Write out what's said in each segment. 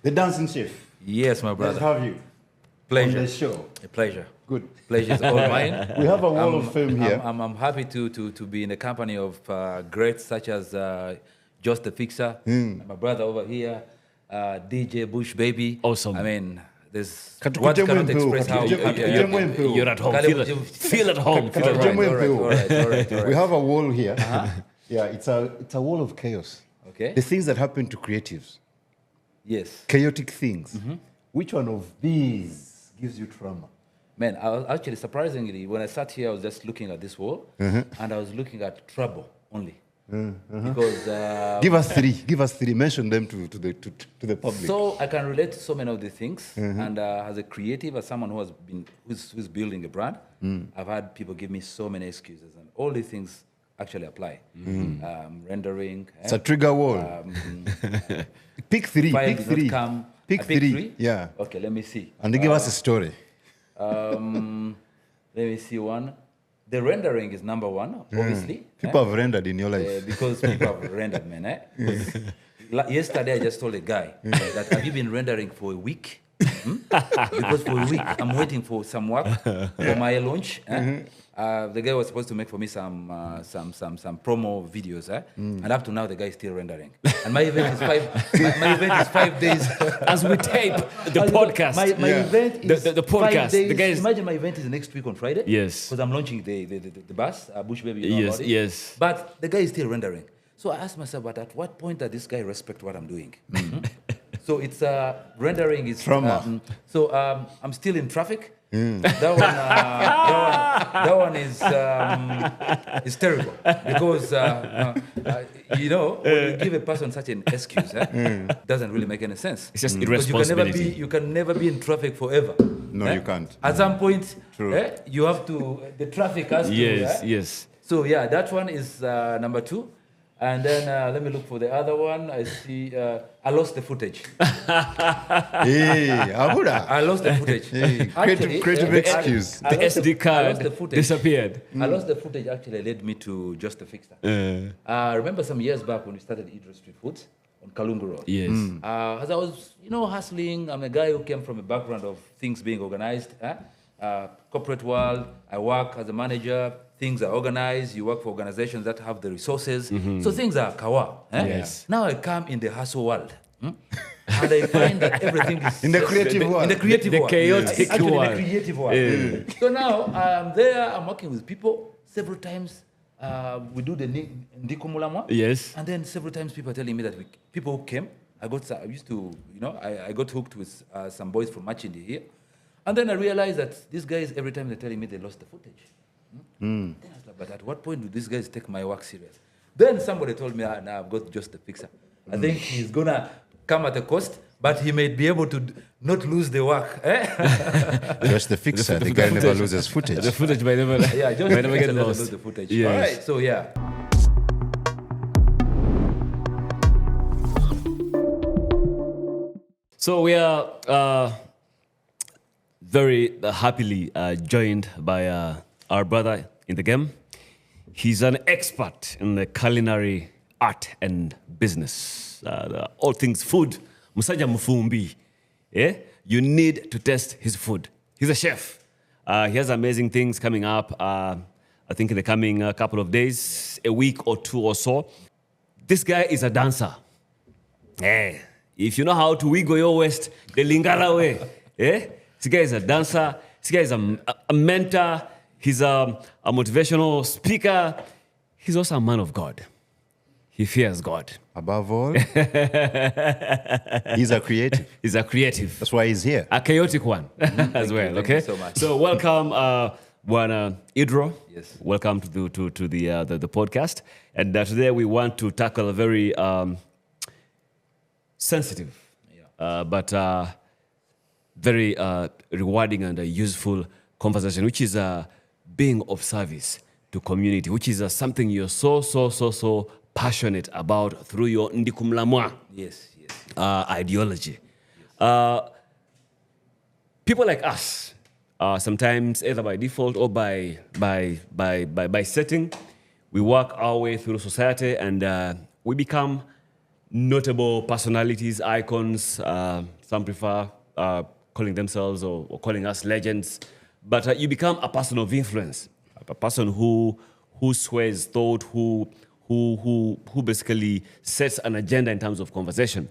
The dancing chef. Yes, my brother. Let's have you. Pleasure. On the show. A pleasure. Good. Pleasure is all mine. We have a wall of fame here. I'm happy to be in the company of greats such as Just the Fixer, my brother over here, DJ Bush Baby. Awesome. I mean, there's what cannot express how you're at home. Feel at home. All right. We have a wall here. Yeah, it's a wall of chaos. Okay. The things that happen to creatives. Yes. Chaotic things. Which one of these gives you trauma? Man, I was actually surprisingly, when I sat here, I was just looking at this wall, and I was looking at trouble only. Because Give us three. Mention them to the public. So I can relate to so many of the things, and as a creative, as someone who's building a brand, I've had people give me so many excuses, and all these things actually apply. Rendering. It's a trigger wall. Pick three. Pick three. Pick three. Yeah. Okay, let me see. And they give us a story. Let me see one. The rendering is number one, obviously. People have rendered in your life. Because people have rendered, man. Yesterday, I just told a guy that, have you been rendering for a week? Because for a week, I'm waiting for some work for my launch. The guy was supposed to make for me some promo videos, and up to now the guy is still rendering. And my event is my 5 days. As we tape the podcast, my event is the podcast. 5 days. The guys. Imagine my event is next week on Friday. Yes. Because I'm launching the bus, Bush Baby. You know about it. Yes. But the guy is still rendering. So I asked myself, but at what point does this guy respect what I'm doing? So it's rendering is trauma. So I'm still in traffic. That one is terrible because when you give a person such an excuse, doesn't really make any sense. It's just Because irresponsibility. you can never be in traffic forever. No, you can't. At some point, True. You have to. The traffic has to. Yes. So yeah, that one is number 2. And then let me look for the other one. I see. I lost the footage. Hey, Abuda. I lost the footage. Hey, Actually, creative excuse. The SD card disappeared. I lost the footage. Actually, led me to Just the Fixer. I remember some years back when we started Idro Street Foods on Kalungu Road. Yes. As I was, hustling. I'm a guy who came from a background of things being organized. Corporate world. I work as a manager. Things are organized. You work for organizations that have the resources. So things are kawa. Yes. Now I come in the hustle world. And I find that everything is... In the creative world. In the creative world. Chaotic Actually, world. in the creative world. So now I'm there. I'm working with people several times. We do the Ndikumulamwa. Yes. And then several times people are telling me that people who came, I got hooked with some boys from Machindi here. And then I realized that these guys, every time they're telling me they lost the footage. Then I was like, but at what point do these guys take my work serious? Then somebody told me, now I've got Just the Fixer. I think he's going to come at a cost, but he may be able to not lose the work. Just the Fixer. The guy never loses footage. The footage might never, Yeah, Just might the never Fixer get doesn't lost. lose the footage. Yes. All right, so yeah. So we are very happily joined by our brother in the game. He's an expert in the culinary art and business. All things food. Musaja mufumbi. You need to test his food. He's a chef. He has amazing things coming up. I think in the coming couple of days, a week or two or so. This guy is a dancer. If you know how to wiggle your waist, the Lingala way. This guy is a dancer. This guy is a mentor. He's a motivational speaker. He's also a man of God. He fears God. Above all, he's a creative. He's a creative. That's why he's here. A chaotic one as well. Thank Okay. you so much. So welcome, Idro. Yes. Welcome to the podcast. And today we want to tackle a very sensitive, but very rewarding and useful conversation, which is being of service to community, which is something you're so passionate about through your Ndikumlamwa ideology. People like us, sometimes either by default or by setting, we work our way through society and we become notable personalities, icons. Some prefer calling themselves or calling us legends. But you become a person of influence, a person who sways thought, who basically sets an agenda in terms of conversation.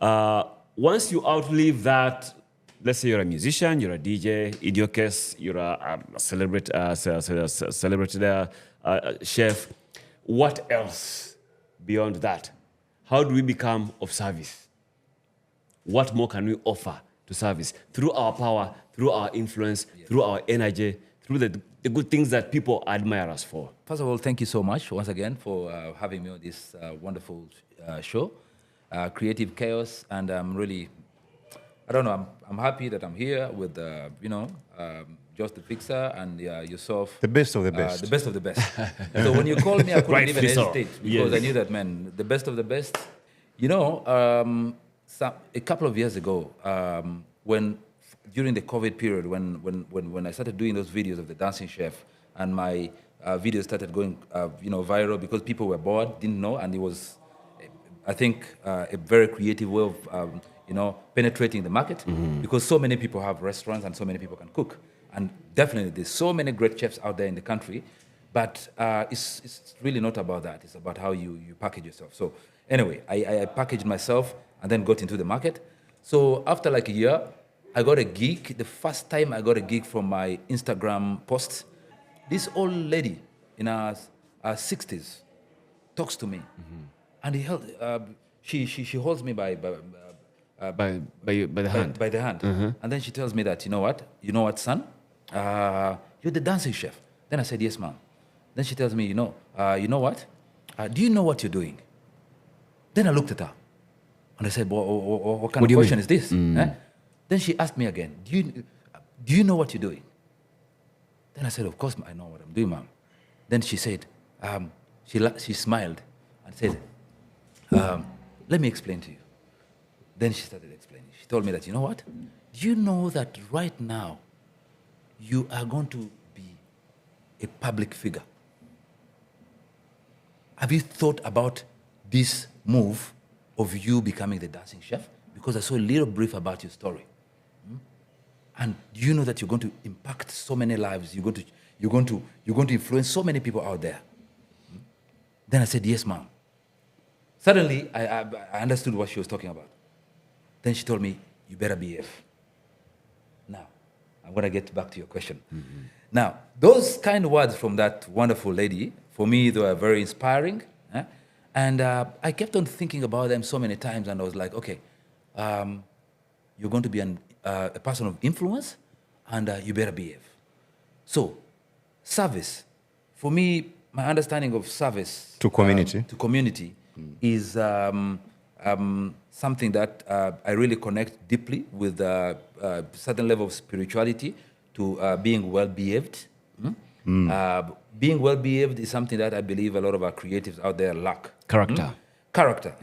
Once you outlive that, let's say you're a musician, you're a DJ, in your case, you're a celebrity chef. What else beyond that? How do we become of service? What more can we offer to service? Through our power, through our influence, through our energy, through the good things that people admire us for. First of all, thank you so much once again for having me on this wonderful show, Creative Chaos. And I'm really, I don't know, I'm happy that I'm here with, Josh the Fixer and yourself. The best of the best. The best of the best. So when you called me, I couldn't even hesitate because I knew that, man, the best of the best. You know, a couple of years ago, during the COVID period, when I started doing those videos of the dancing chef, and my videos started going, viral because people were bored, didn't know, and it was, I think, a very creative way of, penetrating the market, because so many people have restaurants and so many people can cook, and definitely there's so many great chefs out there in the country, but it's really not about that. It's about how you package yourself. So anyway, I packaged myself and then got into the market. So after like a year, I got a gig. The first time I got a gig from my Instagram posts, this old lady in her 60s talks to me, and she holds me by the hand. By the hand, and then she tells me that, you know what, son, you're the dancing chef. Then I said, yes, ma'am. Then she tells me, you know what? Do you know what you're doing? Then I looked at her, and I said, what kind of question is this? Then she asked me again, do you know what you're doing? Then I said, of course I know what I'm doing, ma'am. Then she said, she smiled and said, let me explain to you. Then she started explaining. She told me that, you know what? Do you know that right now you are going to be a public figure? Have you thought about this move of you becoming the dancing chef? Because I saw a little brief about your story. And do you know that you're going to impact so many lives? You're going to influence so many people out there. Then I said, yes, ma'am. Suddenly, I understood what she was talking about. Then she told me, you better behave. Now, I'm going to get back to your question. Now, those kind of words from that wonderful lady, for me, they were very inspiring. And I kept on thinking about them so many times, and I was like, okay, you're going to be a person of influence, and you better behave. So, service. For me, my understanding of service to community is something that I really connect deeply with a certain level of spirituality to being well-behaved. Being well-behaved is something that I believe a lot of our creatives out there lack. Character. Character.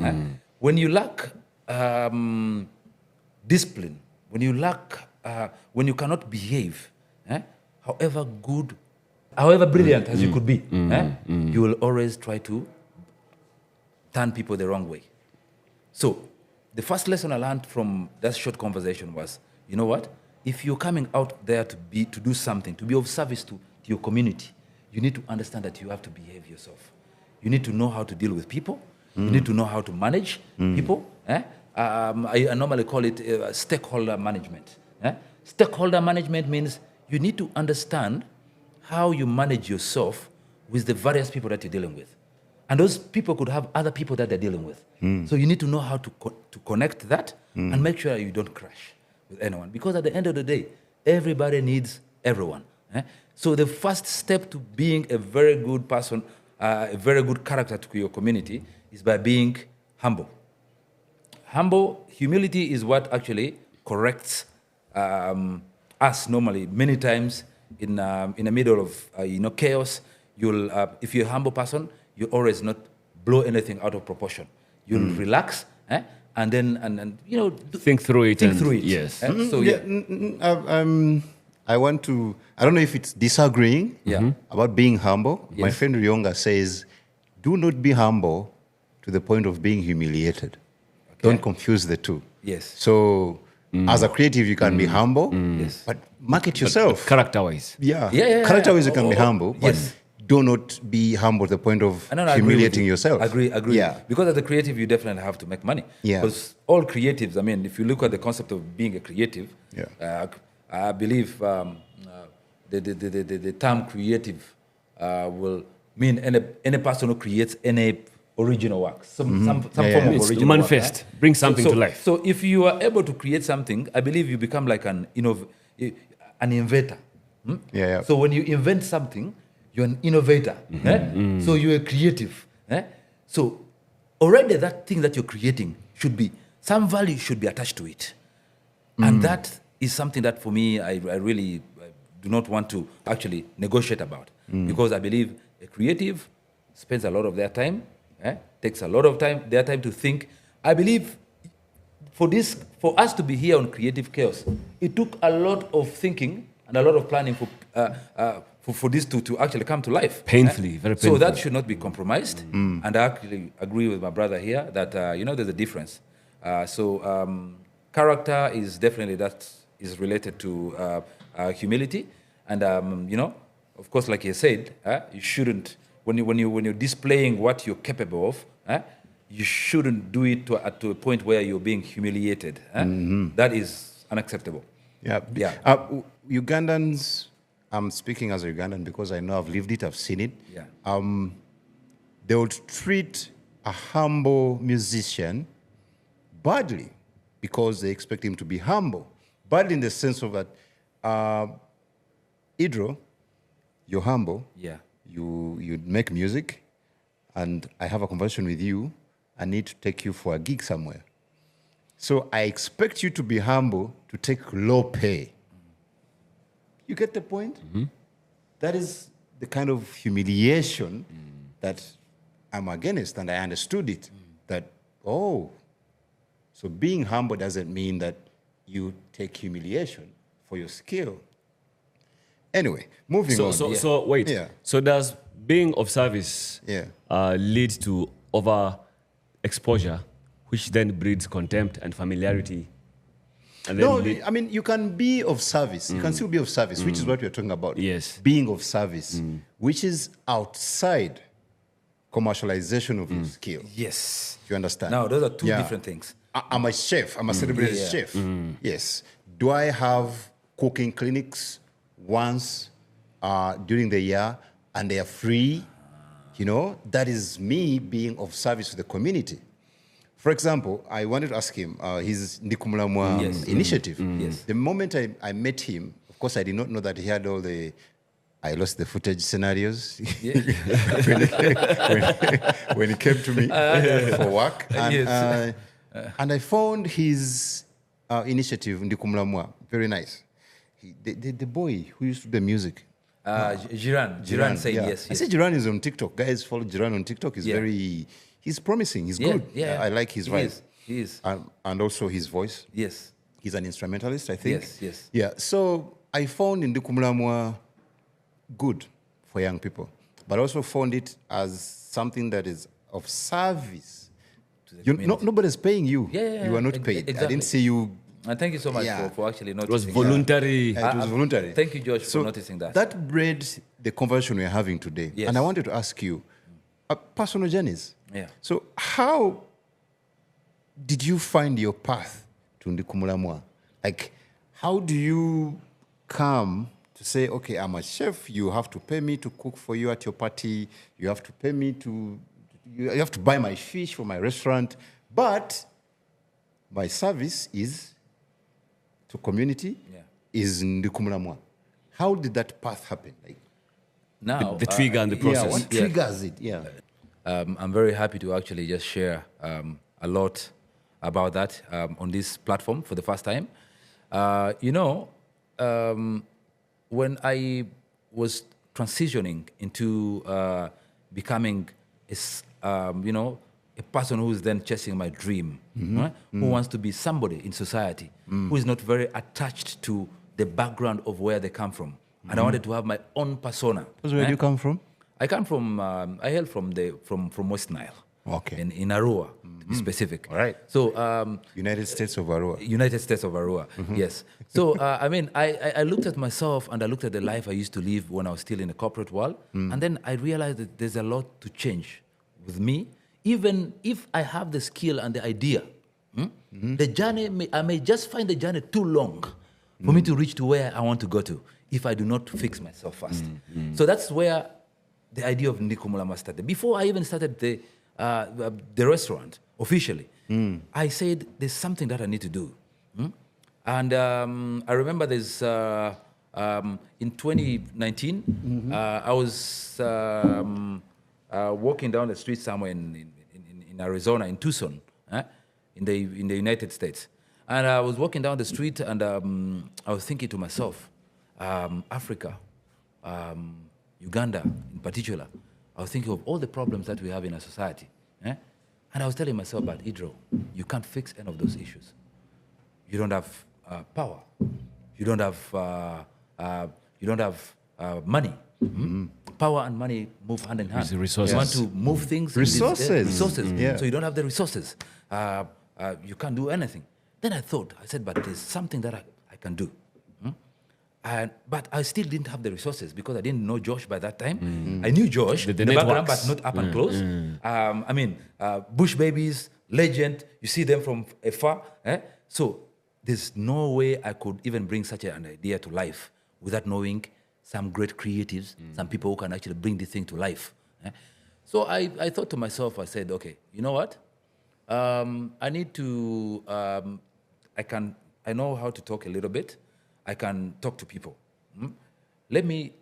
When you lack discipline, when you cannot behave, however good, however brilliant as you could be, you will always try to turn people the wrong way. So the first lesson I learned from that short conversation was, you know what? If you're coming out there to do something, to be of service to your community, you need to understand that you have to behave yourself. You need to know how to deal with people. You need to know how to manage people. I normally call it stakeholder management. Stakeholder management means you need to understand how you manage yourself with the various people that you're dealing with. And those people could have other people that they're dealing with. So you need to know how to connect that and make sure you don't crash with anyone. Because at the end of the day, everybody needs everyone. So the first step to being a very good person, a very good character to your community is by being humble. Humility is what actually corrects us normally. Many times in the middle of chaos, you'll if you're a humble person, you always not blow anything out of proportion. You'll relax, and then think through it. Yes. So I want to. I don't know if it's disagreeing about being humble. My friend Ryonga says, "Do not be humble. to the point of being humiliated. Don't confuse the two. Yes. So as a creative, you can be humble, Yes. but market yourself. Character-wise. Yeah. Yeah. Character-wise, you can be humble, but yes. do not be humble to the point of I agree with humiliating you. yourself. Agree. Yeah. Because as a creative, you definitely have to make money. Yeah. Because all creatives, I mean, if you look at the concept of being a creative, Yeah. I believe the term creative will mean any person who creates any original work, some form of It's original manifest. work. Bring something to life. So if you are able to create something, I believe you become like an inventor. Yeah. So when you invent something, you're an innovator. So you're a creative. So already that thing that you're creating some value should be attached to it. And that is something that for me, I really do not want to actually negotiate about. Because I believe a creative spends a lot of their time, takes a lot of their time to think. I believe for us to be here on Creative Chaos, it took a lot of thinking and a lot of planning for this to actually come to life. Painfully, very painfully. So that should not be compromised. And I actually agree with my brother here that, there's a difference. Character is definitely is related to humility. And, of course, like you said, you shouldn't, when you're displaying what you're capable of, you shouldn't do it to a point where you're being humiliated. That is unacceptable. Yeah. Ugandans, I'm speaking as a Ugandan because I know I've lived it, I've seen it. Yeah. They would treat a humble musician badly because they expect him to be humble. Badly in the sense of that, Idro, you're humble. Yeah. You make music, and I have a conversation with you. I need to take you for a gig somewhere. So I expect you to be humble to take low pay. You get the point? That is the kind of humiliation that I'm against, and I understood it. That, so being humble doesn't mean that you take humiliation for your skill. Anyway, moving on. So wait. Yeah. So does being of service lead to over-exposure, which then breeds contempt and familiarity? And then I mean, you can be of service. You can still be of service, which is what we're talking about. Yes. Being of service, which is outside commercialization of your skill. Yes. You understand? Now, those are two different things. I'm a chef. I'm a celebrated chef. Yes. Do I have cooking clinics once during the year and they are free? That is me being of service to the community. For example, I wanted to ask him his Ndikumulamwa initiative. Yes. The moment I met him, of course, I did not know that he had all the I lost the footage scenarios when he came to me for work. And, and I found his initiative, Ndikumulamwa, very nice. The boy who used to do the music. Jiran said yes. I said Jiran is on TikTok. Guys, follow Jiran on TikTok. He's promising. He's good. Yeah. I like his vibe. He is. And also his voice. Yes. He's an instrumentalist, I think. Yes. Yeah. So I found Ndikumulamwa good for young people, but also found it as something that is of service. To the community. Nobody's paying you. Yeah. You are not paid. Exactly. I didn't see you. And thank you so much for actually noticing. It was voluntary. It was voluntary. Thank you, George, for noticing that. That bred the conversation we're having today. Yes. And I wanted to ask you, personal journeys. Yeah. So how did you find your path to Ndikumulamwa? Like, how do you come to say, okay, I'm a chef, you have to pay me to cook for you at your party, you have to pay me you have to buy my fish for my restaurant, but my service is to community, is Ndikumulamwa. How did that path happen? Like, now, the trigger and the process. What triggers it? Yeah. I'm very happy to actually just share a lot about that on this platform for the first time. When I was transitioning into becoming a person who is then chasing my dream, right? Who wants to be somebody in society, who is not very attached to the background of where they come from. And I wanted to have my own persona. Where do you come from? I come from, I hail from West Nile. Okay. in Arua, to be specific. All right. So United States of Arua. United States of Arua, yes. So, I mean, I looked at myself and I looked at the life I used to live when I was still in the corporate world. And then I realized that there's a lot to change with me. Even if I have the skill and the idea, the journey, I may just find the journey too long for me to reach to where I want to go to if I do not fix myself first. So that's where the idea of Ndikumulama started. Before I even started the restaurant officially, I said there's something that I need to do. And I remember there's in 2019, I was walking down the street somewhere in Arizona, in Tucson, in the United States, and I was walking down the street and I was thinking to myself, Africa, Uganda in particular, I was thinking of all the problems that we have in our society. And I was telling myself, but Idro, you can't fix any of those issues. You don't have power. You don't have money. Power and money move hand in hand. Resources. You want to move things. Resources. Yeah. So you don't have the resources. You can't do anything. Then I said, but there's something that I can do. But I still didn't have the resources because I didn't know Josh by that time. I knew Josh, The in the background, networks. but not up and close. I mean, Bush Babies, legend, you see them from afar. So there's no way I could even bring such an idea to life without knowing some great creatives, some people who can actually bring this thing to life. So I thought to myself, I said, okay, you know what? I need to, I know how to talk a little bit. I can talk to people. Let me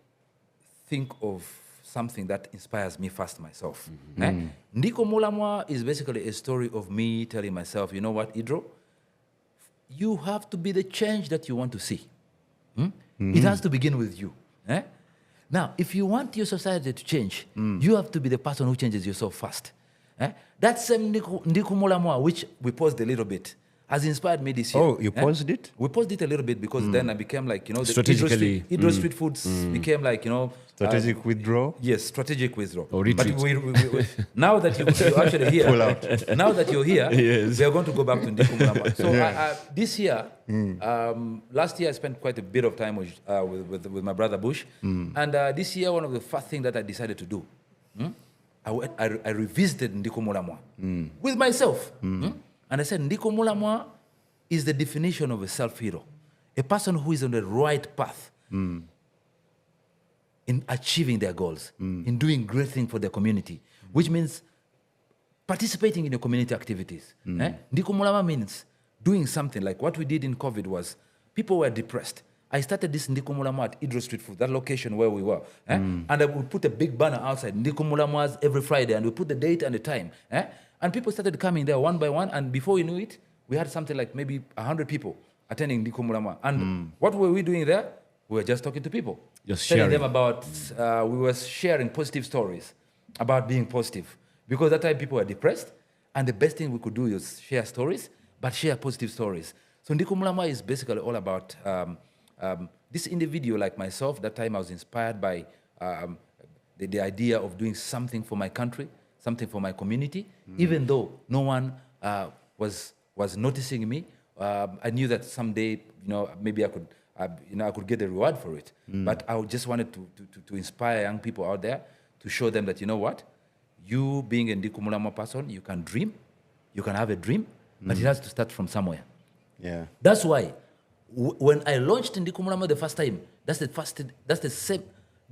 think of something that inspires me first myself. Ndiko Mulamwa is basically a story of me telling myself, you know what, Idro? You have to be the change that you want to see. It has to begin with you. Now, if you want your society to change, you have to be the person who changes yourself first. That same Ndiko Mulamwa, which we paused a little bit, has inspired me this year. Oh, you paused it? We paused it a little bit because then I became like, the Strategically. Idro Street Foods became like, Strategic withdrawal? Yes, strategic withdrawal. Or retreat. But we, now that you're actually here, now that you're here, Yes. we are going to go back to Ndiko Mulama. So this year, last year I spent quite a bit of time with my brother Bush. And this year, one of the first things that I decided to do, I revisited Ndiko Mulamwa with myself. And I said, Ndiko Mulamwa is the definition of a self-hero, a person who is on the right path in achieving their goals, in doing great things for their community, which means participating in your community activities. Ndiko Mulamwa means doing something like what we did in COVID was people were depressed. I started this Ndiko Mulamwa at Idro Street Food, that location where we were. And I would put a big banner outside, Ndiko Mulamwa's every Friday, and we put the date and the time. And people started coming there one by one, and before we knew it, we had something like maybe 100 people attending Ndiko Mulamwa. And what were we doing there? We were just talking to people. Just telling sharing. them about, we were sharing positive stories about being positive. Because that time people were depressed, and the best thing we could do is share stories, but share positive stories. So Ndiko Mulamwa is basically all about this individual like myself. That time I was inspired by the idea of doing something for my country, something for my community, even though no one was noticing me. I knew that someday, maybe I could, I could get a reward for it. But I just wanted to inspire young people out there to show them that, you know what, you being a Ndiko Mulamwa person, you can dream, you can have a dream, but it has to start from somewhere. Yeah. That's why when I launched Ndiko Mulamwa the first time, that's the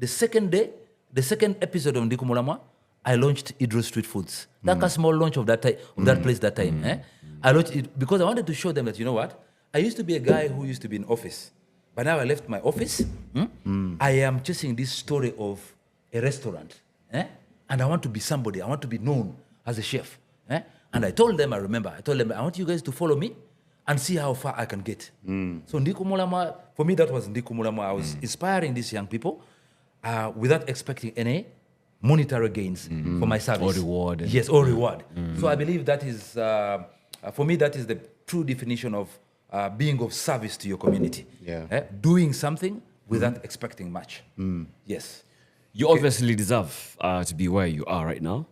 second day, the second episode of Ndiko Mulamwa, I launched Idro Street Foods. That's a small launch of that place that time. I launched it because I wanted to show them that, you know what, I used to be a guy who used to be in office, but now I left my office. I am chasing this story of a restaurant, and I want to be somebody. I want to be known as a chef. And I told them, I want you guys to follow me and see how far I can get. So Ndiko Mulamwa, for me, that was Ndiko Mulamwa. I was inspiring these young people without expecting any monetary gains for my service. Or reward. Yes, or reward. So I believe that is, for me, that is the true definition of being of service to your community. Yeah. Doing something without expecting much. Yes. You obviously deserve to be where you are right now.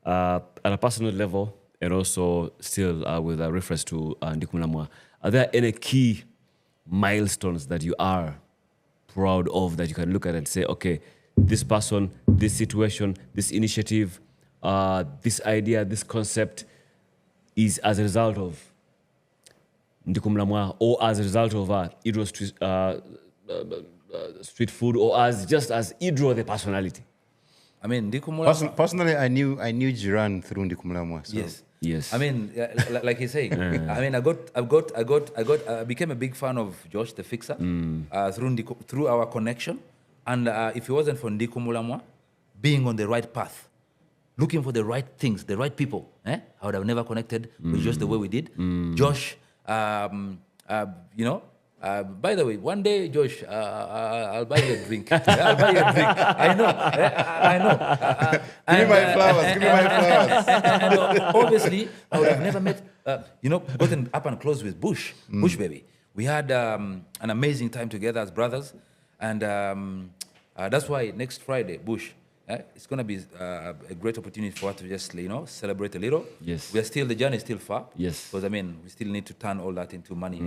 at a personal level, and also still with a reference to Ndikumulamwa, are there any key milestones that you are proud of that you can look at and say, okay, this person, this situation, this initiative, this idea, this concept is as a result of Ndikumulamwa, or as a result of Idro street food, or as Idro the personality? I mean, Ndikumulamwa. Personally, I knew Jiran through Ndikumulamwa. So. Yes. I mean, like he's saying, I mean, I became a big fan of Josh the Fixer through our connection. And if it wasn't for Ndikumulamwa being on the right path, looking for the right things, the right people, I would have never connected with Josh the way we did. Josh, you know, by the way, one day, Josh, I'll buy you a drink. I'll buy you a drink. I know. Give me my flowers. Give me my flowers. And obviously, I would have never met, gotten up and close with Bush Baby. We had an amazing time together as brothers. And that's why next Friday, Bush, it's going to be a great opportunity for us to just, celebrate a little. Yes. The journey is still far. Yes. Because, I mean, we still need to turn all that into money.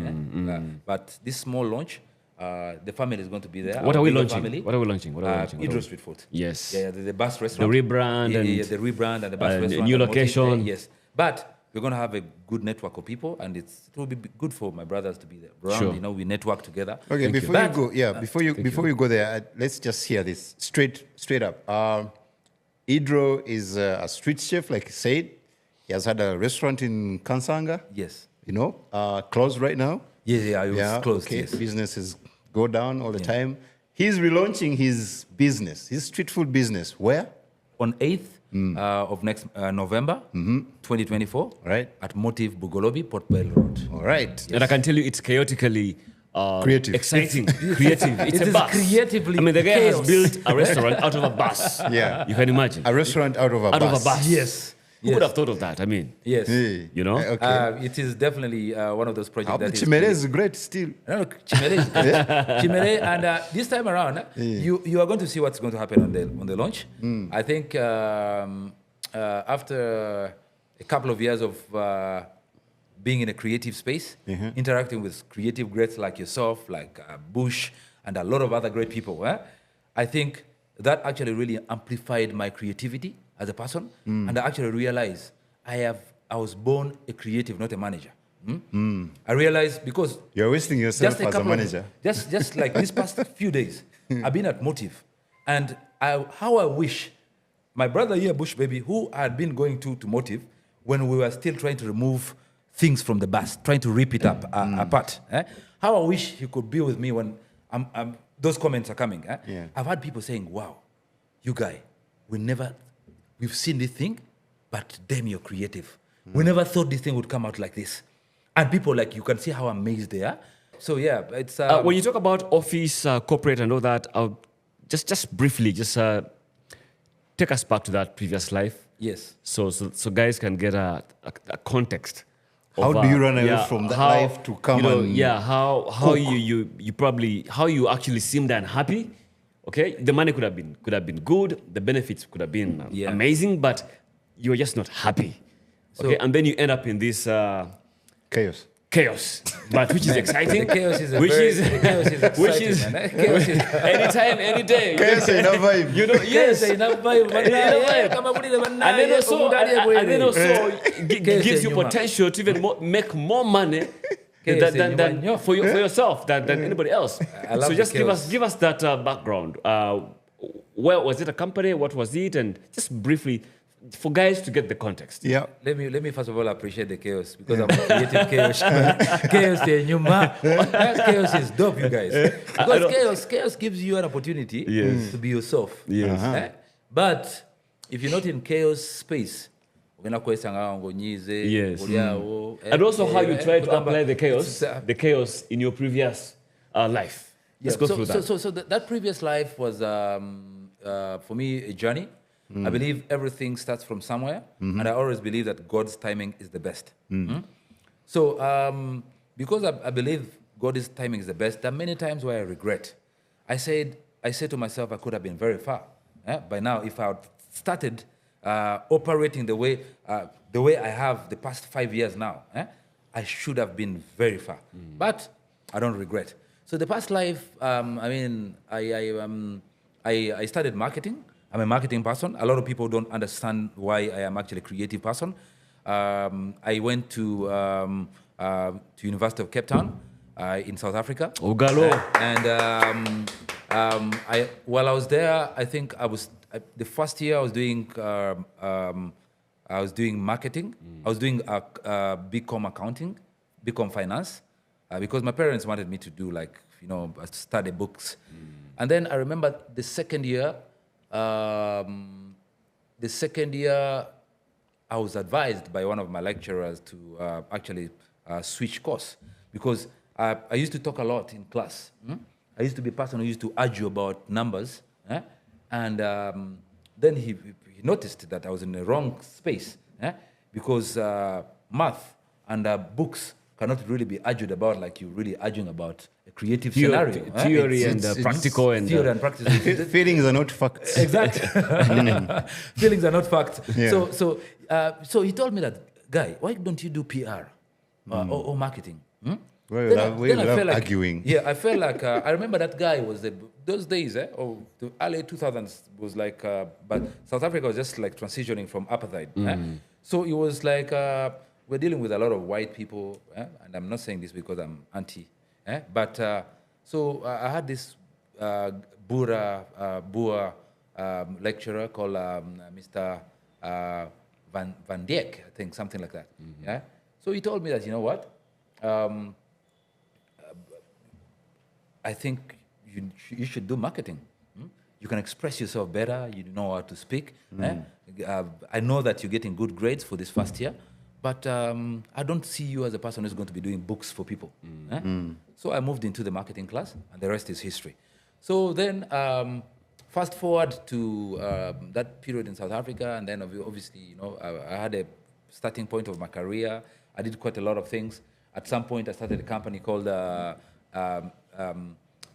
But this small launch, the family is going to be there. What are we launching? Family, What are we launching? Idro Street Food. Yes. Yeah, the bus restaurant. The rebrand the rebrand and the bus restaurant. New location. Yes. But we're going to have a good network of people, and it will be good for my brothers to be there. Around, Sure. we network together. Okay, before you go there, let's just hear this straight up. Idro is a street chef, like he said. He has had a restaurant in Kansanga. Yes. Closed right now. Yeah, it was closed. Okay. Yes. Businesses go down all the time. He's relaunching his business, his street food business. Where? On 8th of next November, 2024, Right. at Motive Bugolobi, Port Bell Road. All right. And I can tell you it's chaotically Creative. exciting, creative. It's It a is bus. creatively I mean, the guy chaos. has built a restaurant out of a bus. Yeah. You can imagine. A restaurant out of a Out bus. of a bus. Yes. Who would have thought of that? I mean, Yes. Hey. You know? Okay. It is definitely one of those projects that is... Chimere is great still. No, Chimere is good. Chimere, and this time around, you are going to see what's going to happen on the launch. I think after a couple of years of being in a creative space, interacting with creative greats like yourself, like Bush, and a lot of other great people, I think that actually really amplified my creativity as a person, and I actually realized I was born a creative, not a manager. I realized because You're wasting yourself as a couple manager. just like these past few days, I've been at Motive, and how I wish my brother here, Bush Baby, who had been going to Motive when we were still trying to remove things from the bus, trying to rip it up apart. How I wish he could be with me when those comments are coming. Yeah. I've had people saying, "Wow, you guy, we've seen this thing, but damn, you're creative. We never thought this thing would come out like this." And people, like, you can see how amazed they are. So yeah, it's... when you talk about office, corporate and all that, just briefly, take us back to that previous life. yes. So guys can get a context. How of, do you run away from that life to come and how you probably, how you actually seemed unhappy. Okay, the money could have been good, the benefits could have been amazing, but you were just not happy. Okay, and then you end up in this chaos, but which is exciting. The chaos is exciting, which is man. Chaos is anytime, any day. Chaos ain't a vibe. You know, yes. And then also gives you potential to even make more money than for yourself than anybody else. So just give us that background. Where was it a company? What was it? And just briefly, for guys to get the context. Yeah. Let me first of all appreciate the chaos, because I'm a creative chaos. Chaos is dope, you guys. Because chaos gives you an opportunity to be yourself. Yes. But if you're not in chaos space, yes. And also how you try to apply the chaos in your previous life. Let's go through that. So that previous life was, for me, a journey. I believe everything starts from somewhere, and I always believe that God's timing is the best. So because I believe God's timing is the best, there are many times where I regret. I said to myself, I could have been very far by now if I had started operating the way I have the past 5 years now, I should have been very far. But I don't regret. So the past life, I started marketing. I'm a marketing person. A lot of people don't understand why I am actually a creative person. I went to University of Cape Town in South Africa. Ogalo. While I was there, I think the first year I was doing marketing. I was doing B.Com accounting, B.Com finance, because my parents wanted me to do study books. And then I remember the second year, I was advised by one of my lecturers to actually switch course, because I used to talk a lot in class. I used to be a person who used to argue about numbers. And then he noticed that I was in the wrong space, because math and books cannot really be argued about like you're really arguing about a creative scenario. Theory and practical. Theory and practice. Feelings are not facts. Exactly. Feelings are not facts. Yeah. So he told me that, guy, why don't you do PR or marketing? We love like, arguing. Yeah, I felt like, I remember that guy was those days, the early 2000s was like, but South Africa was just like transitioning from apartheid. So it was like, we're dealing with a lot of white people, and I'm not saying this because I'm anti, but so I had this Boer lecturer called Mr. Van Dijk, I think, something like that. Yeah. So he told me that, you know what? I think you should do marketing. You can express yourself better. You know how to speak. I know that you're getting good grades for this first year, but I don't see you as a person who's going to be doing books for people. So I moved into the marketing class, and the rest is history. So then, fast forward to that period in South Africa, and then obviously, I had a starting point of my career. I did quite a lot of things. At some point, I started a company called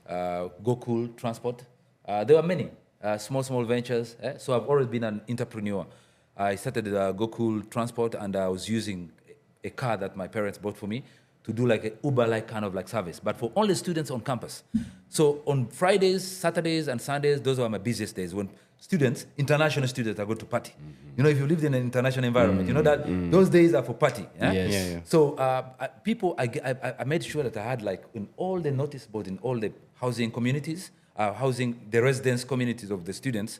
Gokul Transport. There were many small ventures. So I've always been an entrepreneur. I started Gokul Transport, and I was using a car that my parents bought for me to do like an Uber-like kind of like service, but for only students on campus. So on Fridays, Saturdays, and Sundays, those were my busiest days when international students are going to party. If you lived in an international environment, you know that those days are for party. Yes. Yeah. So I made sure that I had like in all the notice boards, in all the housing communities, the residence communities of the students,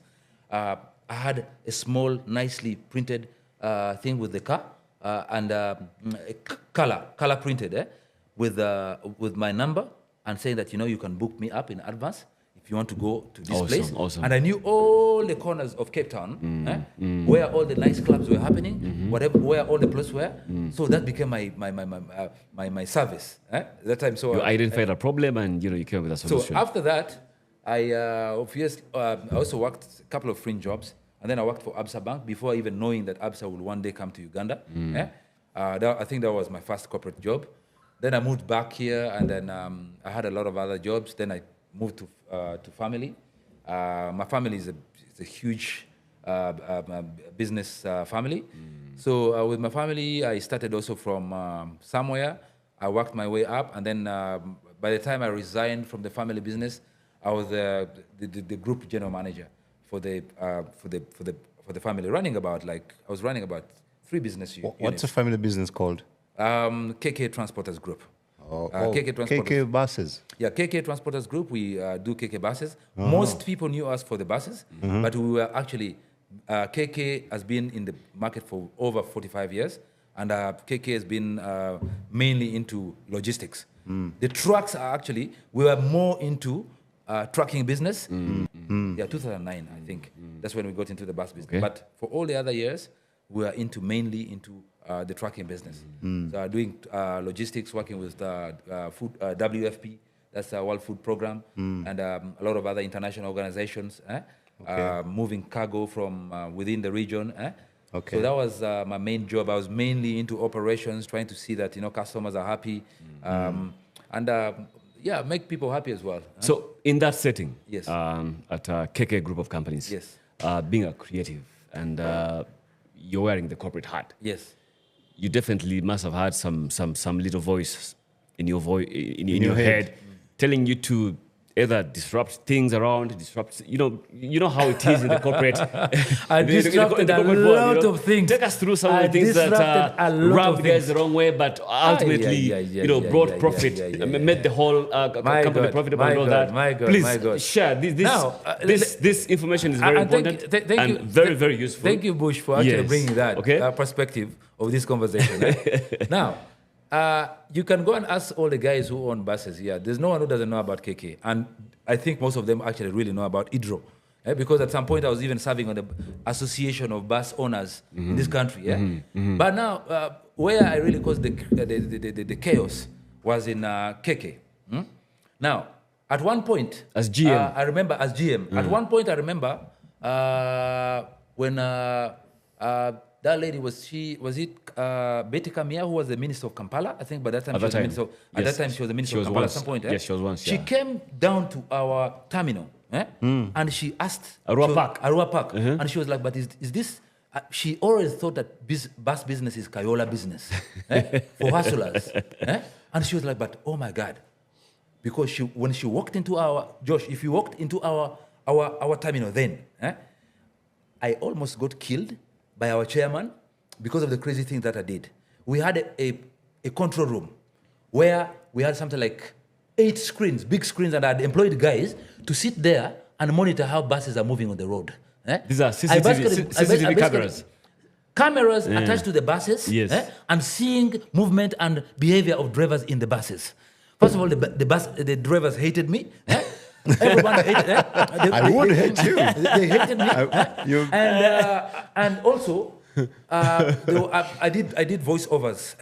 I had a small, nicely printed thing with the car and color printed with my number, and saying that you can book me up in advance if you want to go to this place. Awesome. And I knew all the corners of Cape Town, where all the nice clubs were happening, where all the places were. So that became my service. That time, so You identified a problem and you came with a solution. so after that, I also worked a couple of fringe jobs, and then I worked for Absa Bank before even knowing that Absa would one day come to Uganda. I think that was my first corporate job. Then I moved back here, and then I had a lot of other jobs. Then I moved to family. My family is a huge business family. So with my family, I started also from somewhere. I worked my way up, and then by the time I resigned from the family business, I was the group general manager for the family, I was running about 3 business units. What's a family business called? KK Transporters Group. KK Transporters. buses. Yeah, KK Transporters Group, we do KK buses. Most people knew us for the buses, but we were actually, KK has been in the market for over 45 years, and KK has been mainly into logistics. The trucks are actually, we were more into trucking business. Yeah, 2009, I think. That's when we got into the bus business. Okay. But for all the other years, we were mainly into the trucking business. So doing logistics, working with food, WFP, that's the World Food Program, and a lot of other international organizations, moving cargo from within the region. Okay. So that was my main job. I was mainly into operations, trying to see that customers are happy, and make people happy as well. So in that setting, Yes. at a KK group of companies, Yes. being a creative, and you're wearing the corporate hat. Yes. You definitely must have had some little voice in your in your head telling you to either disrupt things around, you know how it is in the corporate. I disrupted a lot of things. Take us through some of the things that rubbed guys the wrong way, but ultimately, brought profit, made the whole company profitable and all that. Please share this information is very important and very, very useful. Thank you, Bush, for actually bringing that perspective of this conversation. Right? Now, you can go and ask all the guys who own buses here. There's no one who doesn't know about KK. And I think most of them actually really know about Idro. Because at some point I was even serving on the Association of Bus Owners in this country. But now, where I really caused the chaos was in KK. Now, at one point... As GM. I remember, as GM. At one point, I remember when... that lady was it Betty Kamia, who was the minister of Kampala? I think by that time she was the minister. At that time she was the minister of Kampala. At some point, yes, she was once. She came down to our terminal, and she asked Arua Park, and she was like, "But is this?" She always thought that bus business is Kayola business for hustlers, and she was like, "But oh my God," because when she walked into if you walked into our terminal then, I almost got killed by our chairman because of the crazy things that I did. We had a control room where we had something like 8 screens, big screens, and I had employed guys to sit there and monitor how buses are moving on the road. These are CCTV cameras. Cameras attached to the buses, and seeing movement and behavior of drivers in the buses. First of all, the drivers hated me. Everyone hated I would hate you. They hated me. And also, I did voiceovers.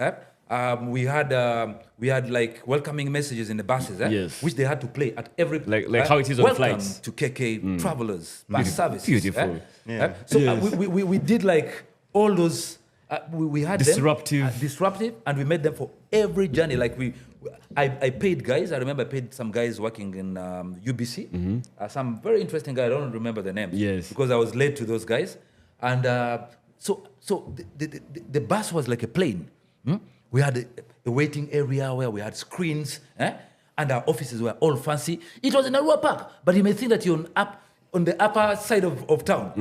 We had like welcoming messages in the buses, which they had to play at every like how it is on flights. Welcome to KK Travelers Bus Services. Beautiful. So we did like all those. We had disruptive, and we made them for every journey. Like I paid guys. I remember I paid some guys working in UBC. Some very interesting guy. I don't remember the name. Yes. Because I was late to those guys, and so the bus was like a plane. We had a waiting area where we had screens, and our offices were all fancy. It was in Arua Park, but you may think that you're on the upper side of town.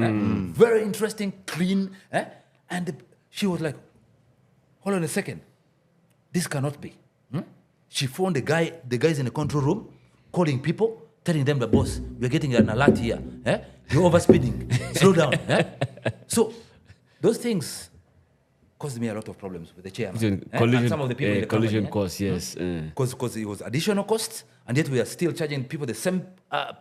Very interesting, clean, and she was like, "Hold on a second, this cannot be." She phoned the guys in the control room, calling people, telling them, "The boss, we're getting an alert here. You're overspeeding. Slow down." So those things caused me a lot of problems with the chairman. And some of the people in the collision company, cost, yes. Because it was additional costs, and yet we are still charging people the same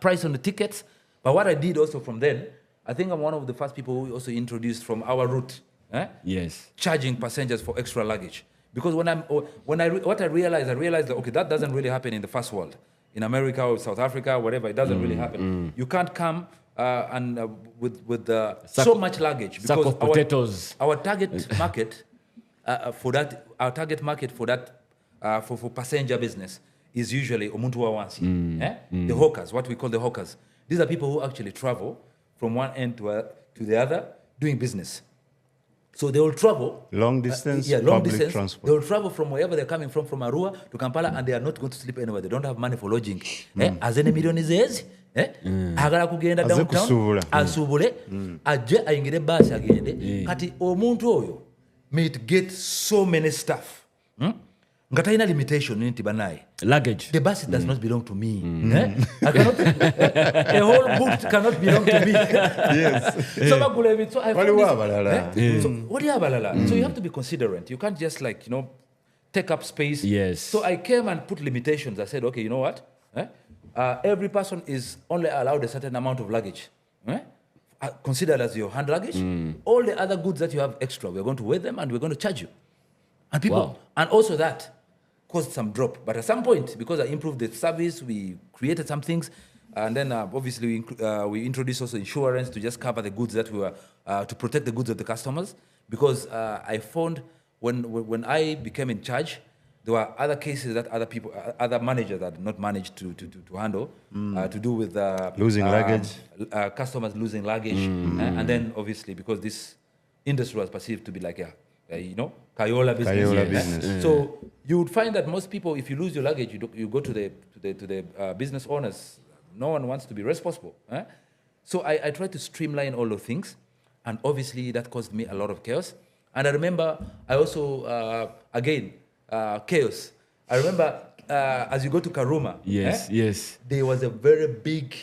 price on the tickets. But what I did also from then, I think I'm one of the first people who also introduced from our route, charging passengers for extra luggage. Because what I realized that okay, that doesn't really happen in the first world, in America or South Africa, whatever. It doesn't really happen. You can't come with so much luggage because of potatoes. Our target market for passenger business is usually omuntu wa wansi, the hawkers, what we call the hawkers. These are people who actually travel from one end to the other doing business. So they will travel long distance, transport. They will travel from wherever they're coming from Arua to Kampala, and they are not going to sleep anywhere. They don't have money for lodging. Azene million is agala kugenda downtown asubule aje ayingire bus agende kati omuntu oyo may get so many stuff. Ngataina limitation nti banaye luggage. The bus does not belong to me. I cannot, a whole book cannot belong to me. Yes. So So you have to be considerate. You can't just take up space. Yes. So I came and put limitations. I said, okay, you know what? Every person is only allowed a certain amount of luggage. Considered as your hand luggage. All the other goods that you have extra, we're going to weigh them and we're going to charge you. And people, and also that caused some drop. But at some point, because I improved the service, we created some things, and then obviously we introduced also insurance to just cover the goods that we were, to protect the goods of the customers. Because I found when I became in charge, There were other cases that other people, other managers had not managed to handle, to do with Losing luggage. Customers losing luggage, and then obviously because this industry was perceived to be like a Kayola business. Kayola business. So you would find that most people, if you lose your luggage, you go to the business owners. No one wants to be responsible. So I tried to streamline all those things, and obviously that caused me a lot of chaos. And I remember I also chaos. I remember as you go to Karuma, Yes. there was a very big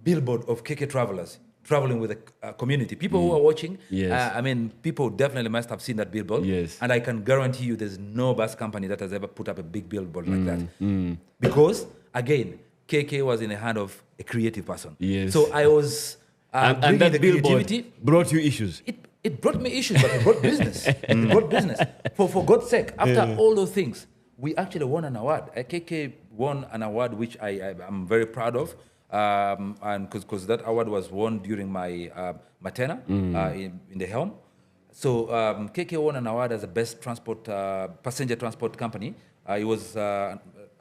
billboard of KK travelers traveling with the community. People who are watching, Yes. people definitely must have seen that billboard. Yes. And I can guarantee you there's no bus company that has ever put up a big billboard like that. Because, again, KK was in the hand of a creative person. Yes. So I was And bringing that the billboard creativity. brought you issues. It brought me issues, but it brought business. It brought business. For God's sake, after all those things, we actually won an award. KK won an award which I'm very proud of, and because that award was won during my Matena in the helm. So KK won an award as the best passenger transport company. It was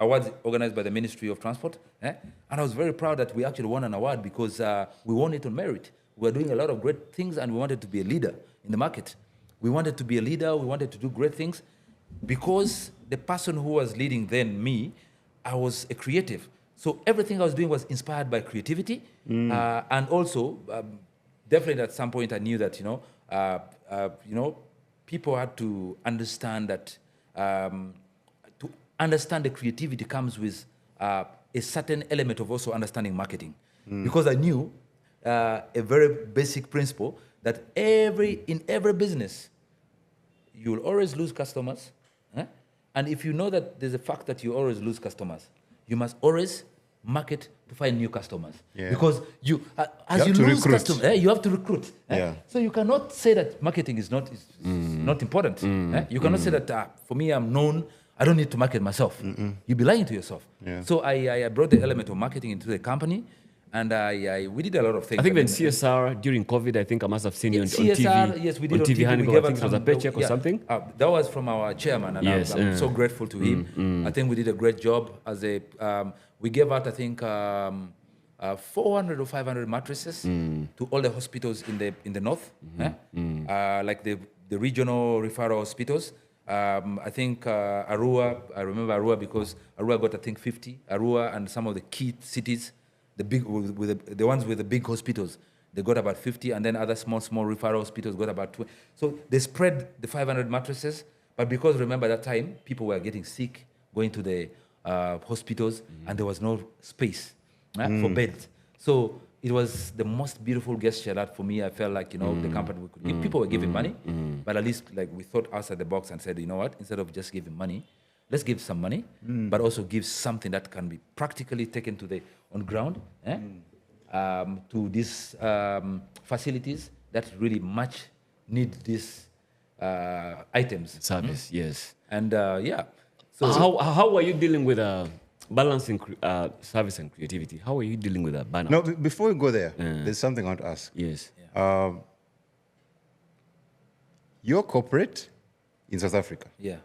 awards organized by the Ministry of Transport, and I was very proud that we actually won an award because we won it on merit. We were doing a lot of great things, and we wanted to be a leader in the market. We wanted to be a leader. We wanted to do great things because the person who was leading then, me, I was a creative. So everything I was doing was inspired by creativity, and also definitely at some point I knew that people had to understand that to understand the creativity comes with a certain element of also understanding marketing, because I knew a very basic principle that in every business you will always lose customers, and if you know that there's a fact that you always lose customers, you must always market to find new customers, because you lose customers, you have to recruit. So you cannot say that marketing is not important. You cannot say that for me, I'm known, I don't need to market myself. You'd be lying to yourself. So I brought the element of marketing into the company, and we did a lot of things. I think when CSR during COVID, I think I must have seen you on CSR, TV. yes, we did on TV. We I think it was a paycheck or something. That was from our chairman, and I'm so grateful to him. I think we did a great job as we gave out, I think, 400 or 500 mattresses to all the hospitals in the north, like the regional referral hospitals. I think Arua, I remember Arua because Arua got, I think, 50. Arua and some of the key cities, the ones with the big hospitals, they got about 50, and then other small referral hospitals got about 20. So they spread the 500 mattresses, but because remember that time, people were getting sick, going to the hospitals, and there was no space for beds. So it was the most beautiful gesture that for me, I felt like, the company we could give. People were giving money, but at least like we thought outside the box and said, you know what, instead of just giving money, let's give some money, but also give something that can be practically taken on ground to these facilities that really much need these items. Service, yes. And So how are you dealing with balancing service and creativity? How are you dealing with that burnout? No, before we go there, there's something I want to ask. Yes. You're corporate in South Africa. Yeah.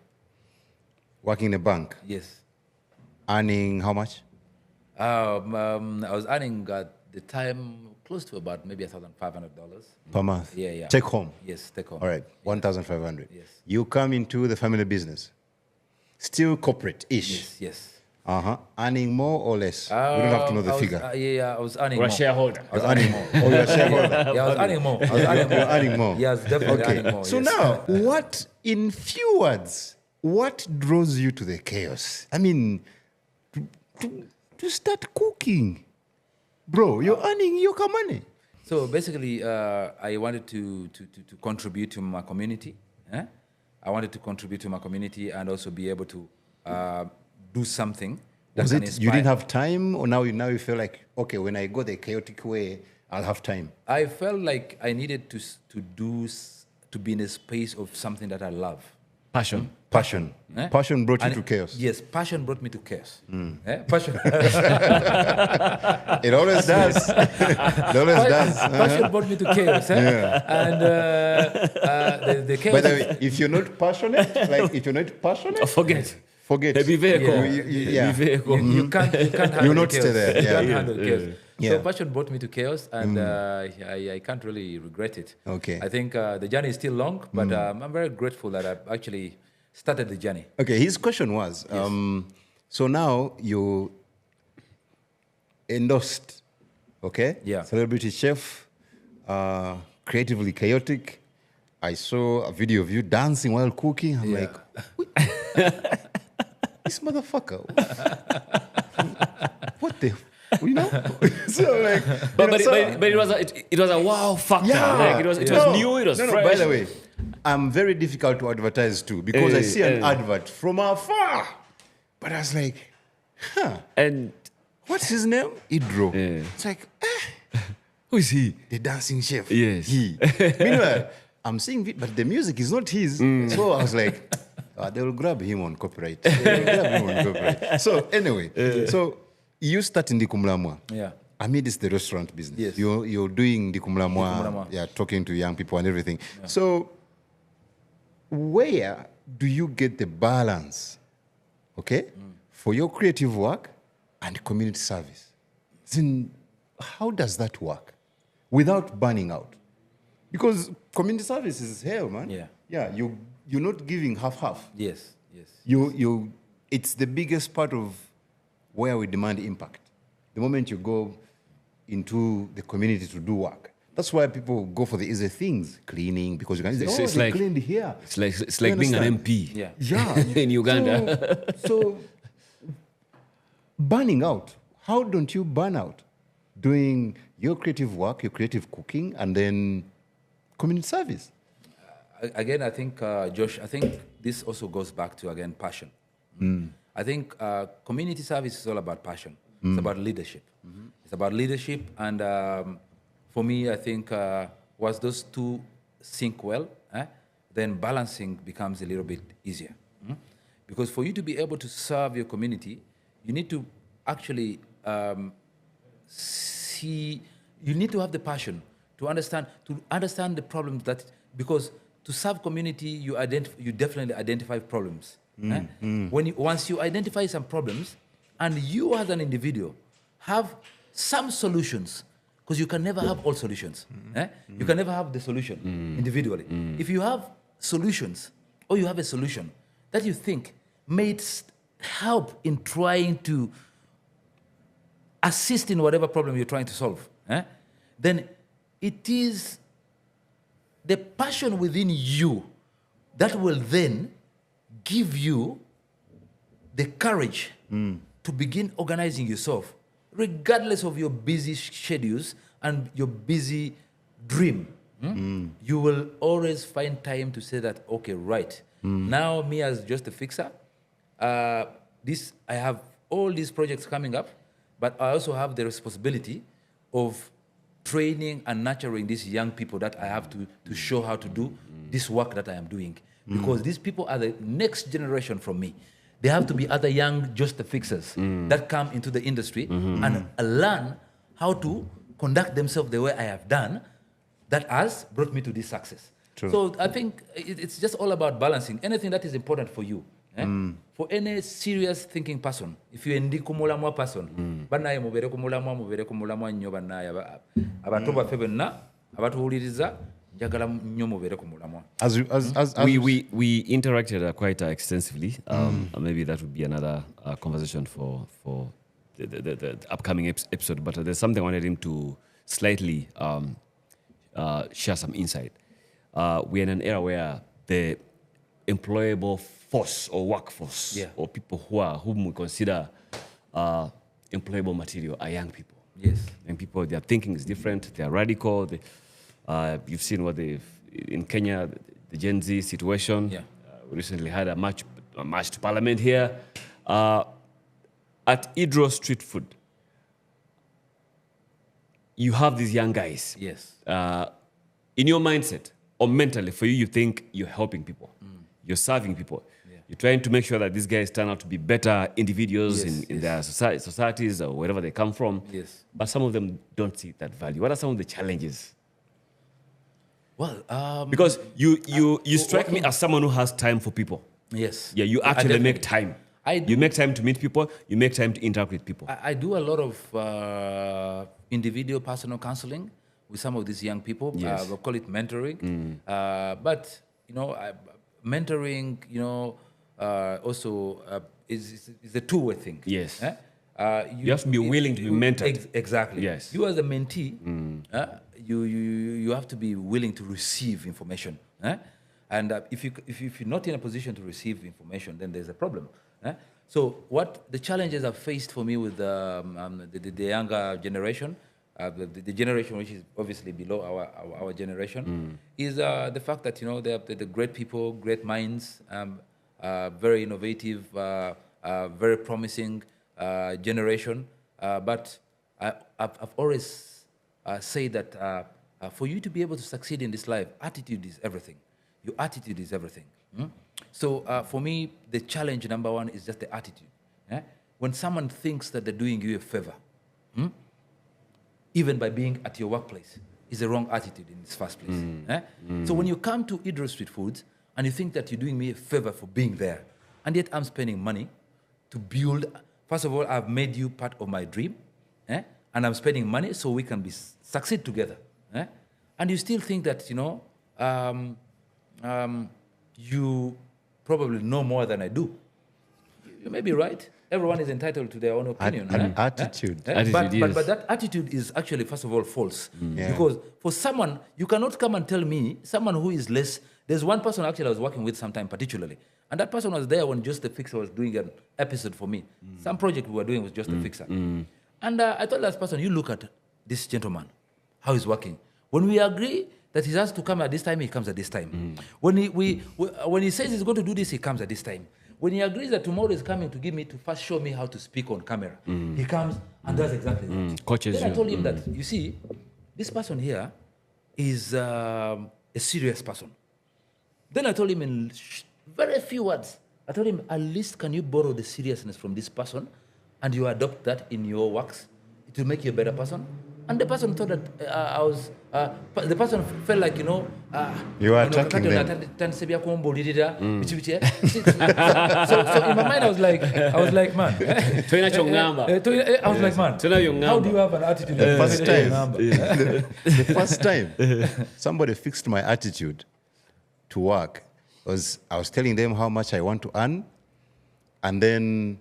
Working in a bank. Yes. Earning how much? I was earning at the time close to about maybe $1,500 Per month? Yeah. Take home? Yes, take home. All right, 1,500. Yes. You come into the family business. Still corporate-ish. Yes. Earning more or less? We don't have to know the figure. I was earning Or a more. shareholder. I was earning more. Oh, you're a shareholder. Yeah, I was earning more. I was earning more. You're earning more. Yes, definitely earning more. So yes. now, what, in few words, what draws you to the chaos? I mean, to start cooking. Bro, you're earning your money. So basically, I wanted to contribute to my community. I wanted to contribute to my community and also be able to do something. Was it you didn't have time, or now you feel like, okay, when I go the chaotic way, I'll have time? I felt like I needed to be in a space of something that I love. Passion. Passion. Eh? Passion brought you And to chaos. Yes, passion brought me to chaos. Eh? Passion. It always does. It always does. Passion brought me to chaos. Eh? And the chaos. By the way, if you're not passionate, Forget. forget. Be very Yeah. cool. Yeah. Be very cool. You can't handle You'll not chaos. stay there, You yeah. can't handle chaos. Yeah. So passion brought me to chaos, and I can't really regret it. Okay. I think the journey is still long, but I'm very grateful that I've actually started the journey. Okay, his question was, so now you endorsed, okay? Yeah. Celebrity chef, creatively chaotic. I saw a video of you dancing while cooking. I'm Yeah. like, "Wait, this motherfucker. What the, you know? So like, But, you know, but it was a wow factor. yeah. Like it was new, it was no, fresh. by the way, I'm very difficult to advertise too because I see an advert from afar. But I was like, And what's his name? Idro. Yeah. It's like, who is he? the dancing chef. Yes. He. Meanwhile, I'm seeing it, but the music is not his. So I was like, they will grab him on copyright. So anyway, so you start in Ndikumlamwa. Yeah. Amid is the restaurant business. Yes. You're doing Ndikumlamwa, Ndikumlamwa. yeah, talking to young people and everything. So where do you get the balance, okay, for your creative work and community service? Then how does that work without burning out? Because community service is hell, man. Yeah. Yeah, you're not giving half-half. Yes. Yes. It's the biggest part of where we demand impact. The moment you go into the community to do work, that's why people go for the easy things, cleaning, because you can say, It's they like- cleaned here. It's like being an understand? MP. Yeah. Yeah. In Uganda. So burning out, how don't you burn out? Doing your creative work, your creative cooking, and then community service. Again, I think, Josh, I think this also goes back to, again, passion. I think community service is all about passion. It's about leadership. It's about leadership. And for me, I think once those two sync well, then balancing becomes a little bit easier. Because for you to be able to serve your community, you need to actually you need to have the passion to understand the problems that, because to serve community, you definitely identify problems. Once you identify some problems, and you as an individual have some solutions, because you can never have all solutions. You can never have the solution individually. If you have solutions, or you have a solution that you think may help in trying to assist in whatever problem you're trying to solve, then it is the passion within you that will then give you the courage to begin organizing yourself, regardless of your busy schedules and your busy dream. You will always find time to say that, okay, right, now me as just a fixer, I have all these projects coming up, but I also have the responsibility of training and nurturing these young people that I have to show how to do this work that I am doing. Because these people are the next generation from me. They have to be other young just fixers that come into the industry and learn how to conduct themselves the way I have done, that has brought me to this success. True. So I think it's just all about balancing anything that is important for you. For any serious thinking person, if you're a ndikumulamwa person, banaye mubere kumulamwa nnyo banaye abantu baffe bonna abatuwuliriza njagala nnyo mubere kumulamwa. We interacted quite extensively. Maybe that would be another conversation for the upcoming episode. But there's something I wanted him to slightly share some insight. We're in an era where the employable force or workforce or people whom we consider employable material are young people. Yes. Young people, their thinking is different. They are radical. You've seen what in Kenya, the Gen Z situation. Yeah. We recently had a march to Parliament here. At Idro Street Food, you have these young guys. Yes. In your mindset or mentally, for you think you're helping people. You're serving people. You're trying to make sure that these guys turn out to be better individuals in their societies or wherever they come from. Yes. But some of them don't see that value. What are some of the challenges? Well, Because you strike me as someone who has time for people. yes. Yeah, you actually make time. You make time to meet people. You make time to interact with people. I do a lot of individual personal counseling with some of these young people. Yes. We'll call it mentoring. But, mentoring, also is a two-way thing. Yes. You have to be willing to be mentored. Exactly. Yes. You as a mentee, you have to be willing to receive information. And if you're not in a position to receive information, then there's a problem. So what the challenges I've faced for me with the younger generation, the generation which is obviously below our generation, is the fact that they're great people, great minds, very innovative, very promising generation. But I've always said that for you to be able to succeed in this life, attitude is everything. Your attitude is everything. So for me, the challenge number one is just the attitude. When someone thinks that they're doing you a favor, even by being at your workplace, is the wrong attitude in this first place. So when you come to Idro Street Foods and you think that you're doing me a favor for being there, and yet I'm spending money to build, first of all, I've made you part of my dream, and I'm spending money so we can succeed together. And you still think that, you probably know more than I do. You may be right. Everyone is entitled to their own opinion. Attitude. But that attitude is actually, first of all, false. Because for someone, you cannot come and tell me, someone who is less, there's one person actually I was working with sometime particularly, and that person was there when Just the Fixer was doing an episode for me. Some project we were doing was Just the Fixer. And I told that person, you look at this gentleman, how he's working. When we agree that he has to come at this time, he comes at this time. When he says he's going to do this, he comes at this time. When he agrees that tomorrow is coming to first show me how to speak on camera, he comes and does exactly that. Coaches then I told you. him that, you see, this person here is a serious person. Then I told him in very few words, I told him, at least can you borrow the seriousness from this person and you adopt that in your works? It will make you a better person. And the person thought that the person felt like, you are attacking them. So in my mind, I was like, man. How do you have an attitude? The first time somebody fixed my attitude to work was I was telling them how much I want to earn, and then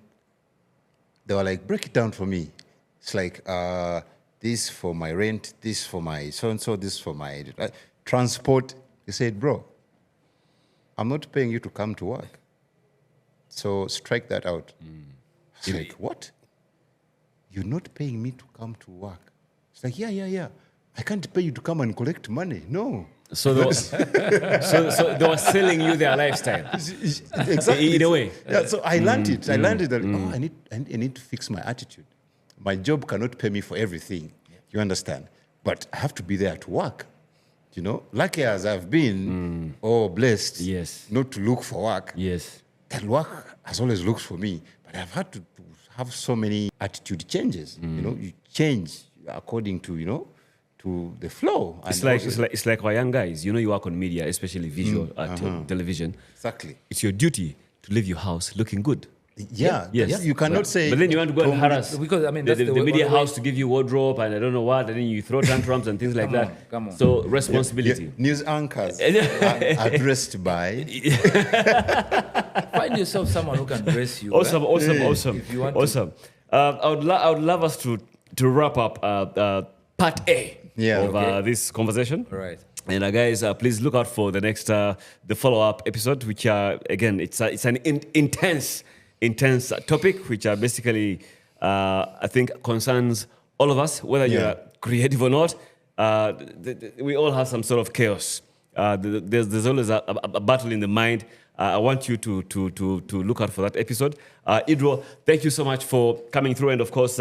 they were like, break it down for me. It's like, this for my rent, this for my so-and-so, this for my transport. He said, bro, I'm not paying you to come to work. So strike that out. I was like, what? You're not paying me to come to work? It's like, yeah. I can't pay you to come and collect money. No. So they were selling you their lifestyle. Exactly. In a way. Yeah, so I learned it. I learned it that, I need to fix my attitude. My job cannot pay me for everything, you understand? But I have to be there to work. Lucky as I've been, blessed, not to look for work. Yes. That work has always looked for me. But I've had to have so many attitude changes. You change according to, to the flow. It's like our young guys. You work on media, especially visual television. Exactly. It's your duty to leave your house looking good. Yeah. Yes. You cannot say. But then you want to go and harass because that's the media house to give you wardrobe and I don't know what, and then you throw tantrums and things like that. Come on. So responsibility. Yeah. News anchors are dressed by. Find yourself someone who can dress you. Awesome. If you want awesome. I would love us to wrap up part A of this conversation. All right. And guys, please look out for the next the follow-up episode, which again it's an intense topic, which basically I think concerns all of us, whether you're creative or not. We all have some sort of chaos. There's always a battle in the mind. I want you to look out for that episode. Idro, thank you so much for coming through, and of course,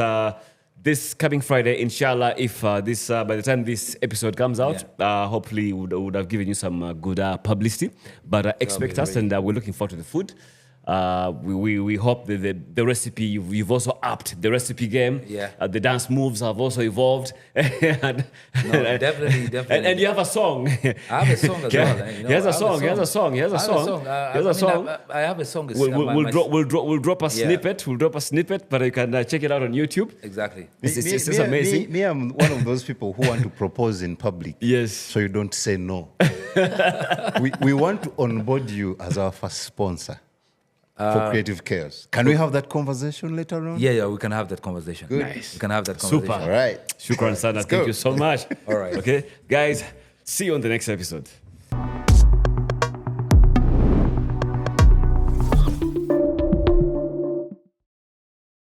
this coming Friday, inshallah, if by the time this episode comes out, hopefully would have given you some good publicity. But expect us, and we're looking forward to the food. We hope that the recipe, you've also upped the recipe game. Yeah. The dance moves have also evolved. Definitely. And you have a song. I have a song as well. He has a song. I have a song. I have a song. We'll drop a snippet. We'll drop a snippet, but you can check it out on YouTube. Exactly. It's amazing. Me, I'm one of those people who want to propose in public. Yes. So you don't say no. we want to onboard you as our first sponsor. For Creative Chaos. Can we have that conversation later on? Yeah, we can have that conversation. Good. Nice. We can have that conversation. Super. All right. Shukran, Sana. Thank you so much. All right. Okay, guys, see you on the next episode.